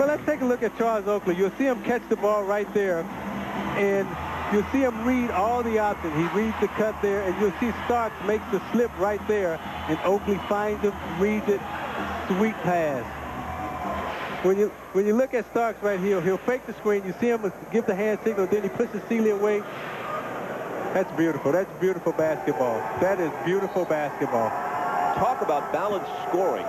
Well, let's take a look at Charles Oakley. You'll see him catch the ball right there, and you'll see him read all the options. He reads the cut there, and you'll see Starks makes the slip right there, and Oakley finds him, reads it, sweet pass. When you look at Starks right here, he'll fake the screen. You see him give the hand signal, then he pushes Seeley away. That's beautiful. That's beautiful basketball. That is beautiful basketball. Talk about balanced scoring.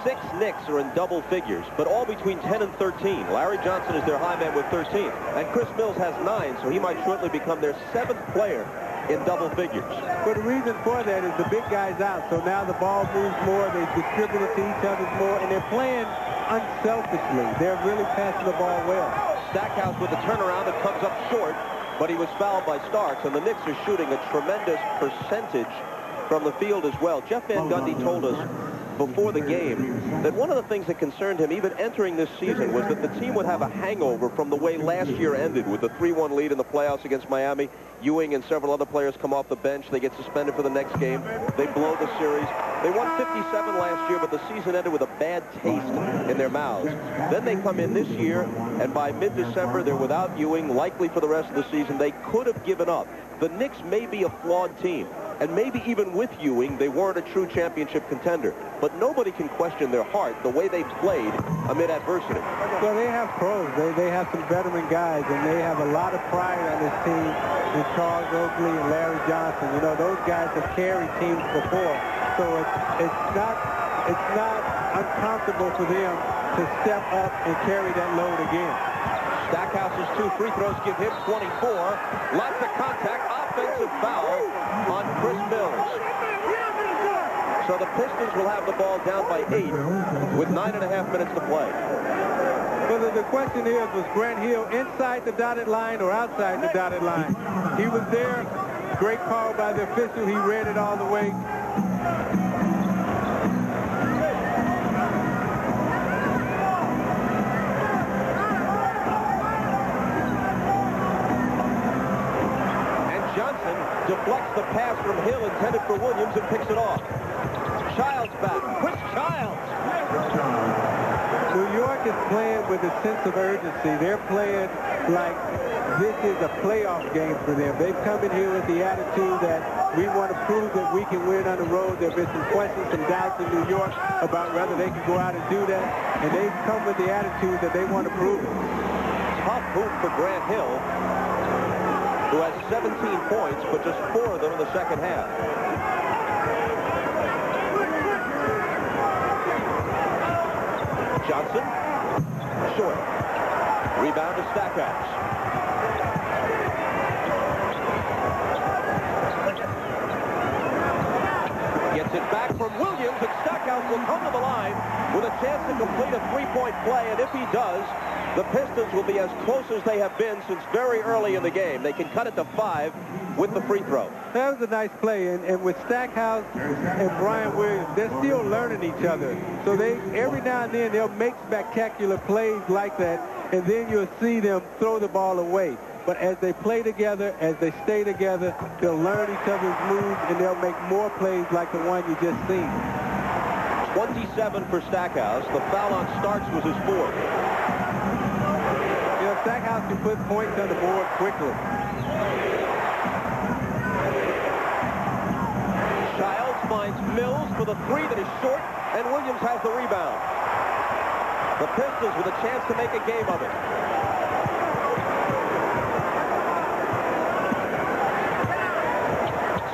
6 Knicks are in double figures, but all between 10 and 13. Larry Johnson is their high man with 13. And Chris Mills has 9, so he might shortly become their 7th player in double figures. But the reason for that is the big guy's out, so now the ball moves more, they distribute it to each other more, and they're playing unselfishly. They're really passing the ball well. Stackhouse with the turnaround that comes up short, but he was fouled by Starks, and the Knicks are shooting a tremendous percentage from the field as well. Jeff Van Gundy told us before the game that one of the things that concerned him even entering this season was that the team would have a hangover from the way last year ended with the 3-1 lead in the playoffs against Miami. Ewing and several other players come off the bench. They get suspended for the next game. They blow the series. They won 57 last year, but the season ended with a bad taste in their mouths. Then they come in this year, and by mid-December, they're without Ewing, likely for the rest of the season. They could have given up. The Knicks may be a flawed team, and maybe even with Ewing, they weren't a true championship contender. But nobody can question their heart, the way they played amid adversity. Well, they have pros. They have some veteran guys, and they have a lot of pride on this team with Charles Oakley and Larry Johnson. You know, those guys have carried teams before, so it's not uncomfortable for them to step up and carry that load again. Stackhouse's 2 free throws give him 24. Lots of contact, offensive foul on Chris Mills. So the Pistons will have the ball down by 8 with 9.5 minutes to play. Well, the question is, was Grant Hill inside the dotted line or outside the dotted line? He was there. Great call by the official. He read it all the way. Deflects the pass from Hill intended for Williams and picks it off. Childs back. Chris Childs. New York is playing with a sense of urgency. They're playing like this is a playoff game for them. They've come in here with the attitude that we want to prove that we can win on the road. There have been some questions, some doubts in New York about whether they can go out and do that. And they've come with the attitude that they want to prove it. Tough move for Grant Hill, who has 17 points, but just 4 of them in the second half. Johnson, short. Rebound to Stackhouse. Gets it back from Williams, and Stackhouse will come to the line with a chance to complete a 3-point play, and if he does, the Pistons will be as close as they have been since very early in the game. They can cut it to 5 with the free throw. That was a nice play, and with Stackhouse and Brian Williams, they're still learning each other. So every now and then they'll make spectacular plays like that, and then you'll see them throw the ball away. But as they play together, as they stay together, they'll learn each other's moves, and they'll make more plays like the one you just seen. 27 for Stackhouse. The foul on Starks was his 4th. You know, Stackhouse can put points on the board quickly. Childs finds Mills for the 3 that is short, and Williams has the rebound. The Pistons with a chance to make a game of it.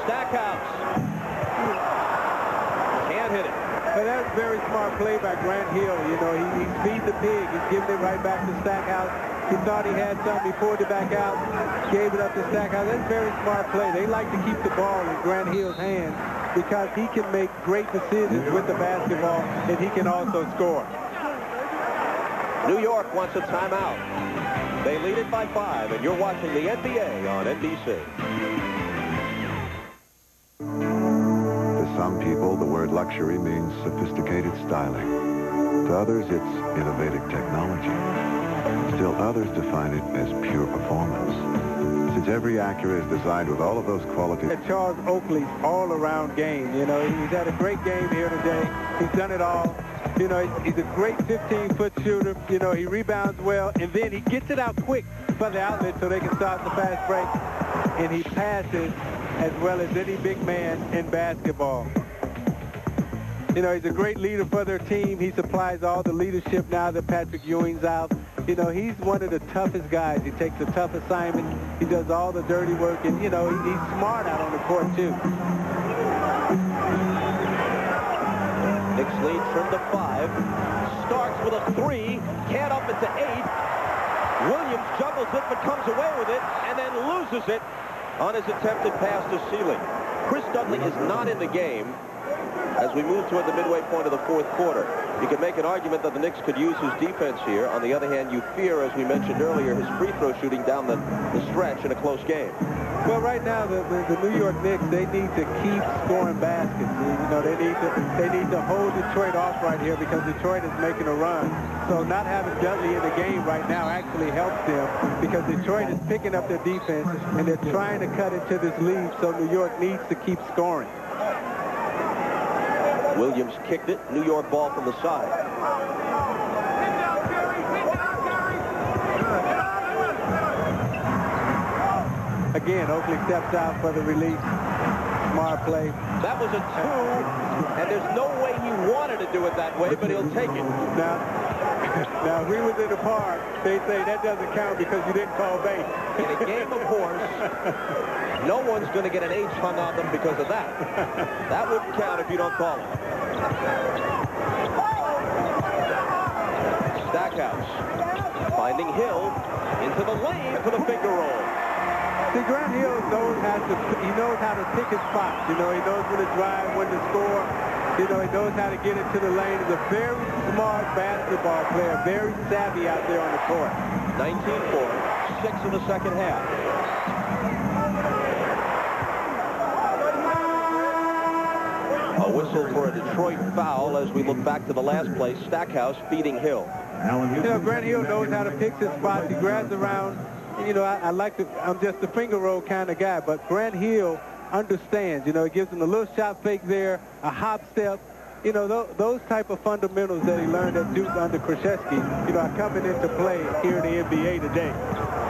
Stackhouse. Can't hit it. But that was a very smart play by Grant Hill. You know, he feeds the pig. He's giving it right back to Stackhouse. He thought he had something. He pulled it back out, gave it up to Stackhouse. That's a very smart play. They like to keep the ball in Grant Hill's hands because he can make great decisions with the basketball, and he can also score. New York wants a timeout. They lead it by 5, and you're watching the NBA on NBC. To some people, the word luxury means sophisticated styling. To others, it's innovative technology. Still others define it as pure performance. Since every Acura is designed with all of those qualities. Charles Oakley's all-around game. You know, he's had a great game here today. He's done it all. You know, he's a great 15-foot shooter. You know, he rebounds well, and then he gets it out quick for the outlet so they can start the fast break. And he passes as well as any big man in basketball. You know, he's a great leader for their team. He supplies all the leadership now that Patrick Ewing's out. You know, he's one of the toughest guys. He takes the tough assignments. He does all the dirty work, and, you know, he's smart out on the court, too. Knicks lead trimmed to 5. Starks with a 3. Can't up it to 8. Williams juggles it but comes away with it and then loses it on his attempted pass to Sealy. Chris Dudley is not in the game as we move toward the midway point of the fourth quarter. You could make an argument that the Knicks could use his defense here. On the other hand, you fear, as we mentioned earlier, his free throw shooting down the stretch in a close game. Well, right now, the New York Knicks, they need to keep scoring baskets. You know, they need to hold Detroit off right here because Detroit is making a run. So not having Dudley in the game right now actually helps them because Detroit is picking up their defense and they're trying to cut into this lead. So New York needs to keep scoring. Williams kicked it. New York ball from the side. Again, Oakley steps out for the release. Smart play. That was a 2, and there's no way he wanted to do it that way, but he'll take it. Now, if we was in the park, they say that doesn't count because you didn't call bait. In a game of horse, no one's going to get an H hung on them because of that. That wouldn't count if you don't call it. Stackhouse finding Hill into the lane for the finger roll. See, Grant Hill knows how to pick his spots. You know, he knows when to drive, when to score. You know, he knows how to get into the lane. He's a very smart basketball player, very savvy out there on the court. 19-4, 6 in the second half. A whistle for a Detroit foul as we look back to the last play. Stackhouse feeding Hill. You know, Grant Hill knows how to pick his spots. He grabs around. You know, I'm just a finger roll kind of guy, but Grant Hill understands. You know, he gives him a little shot fake there, a hop step. You know, those type of fundamentals that he learned at Duke under Krzyzewski, you know, are coming into play here in the NBA today.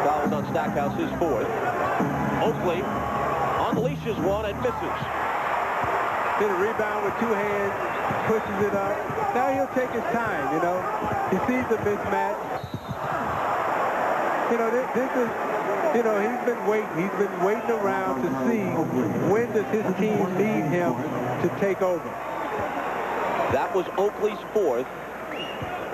Fouls on Stackhouse, his 4th. Oakley unleashes one and misses. Did a rebound with 2 hands, pushes it up. Now he'll take his time, you know. He sees the mismatch. You know, this is, you know, he's been waiting around to see when does his team need him to take over. That was Oakley's 4th.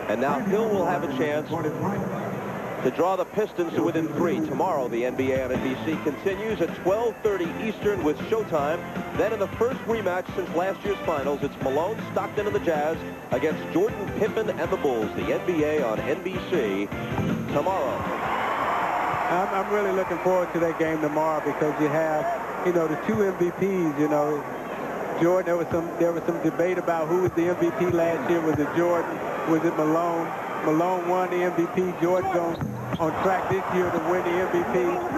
And now Hill will have a chance to draw the Pistons to within 3. Tomorrow, the NBA on NBC continues at 12:30 Eastern with Showtime. Then in the first rematch since last year's finals, it's Malone, Stockton, and the Jazz against Jordan, Pippen, and the Bulls. The NBA on NBC tomorrow. I'm really looking forward to that game tomorrow because you have, you know, the 2 MVPs, you know. Jordan, there was some debate about who was the MVP last year. Was it Jordan? Was it Malone? Malone won the MVP. Jordan's on track this year to win the MVP.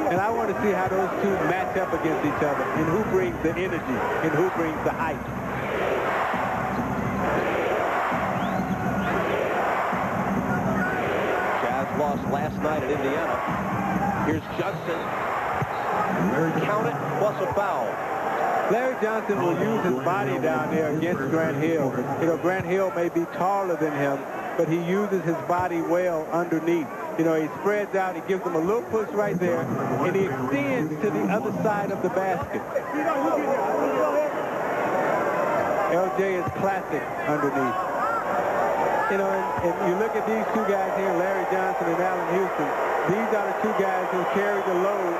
And I want to see how those two match up against each other and who brings the energy and who brings the hype. Jazz lost last night at Indiana. Here's Johnson. Count it plus a foul. Larry Johnson will use his body down there against Grant Hill. You know, Grant Hill may be taller than him, but he uses his body well underneath. You know, he spreads out, he gives him a little push right there, and he extends to the other side of the basket. LJ is classic underneath. You know, and you look at these 2 guys here, Larry Johnson and Allen Houston. These are the 2 guys who carry the load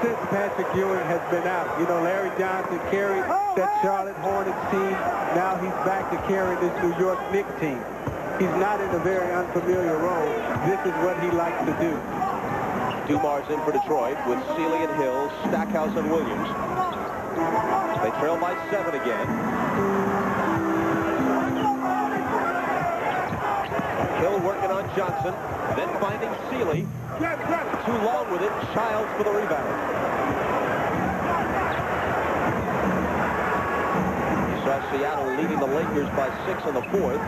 since Patrick Ewing has been out. You know, Larry Johnson carried that Charlotte Hornets team. Now he's back to carrying this New York Knicks team. He's not in a very unfamiliar role. This is what he likes to do. Dumar's in for Detroit with Sealy and Hill, Stackhouse and Williams. They trail by 7 again. Hill working on Johnson, then finding Sealy. Too long with it. Childs for the rebound. You saw Seattle leading the Lakers by 6 in the 4th.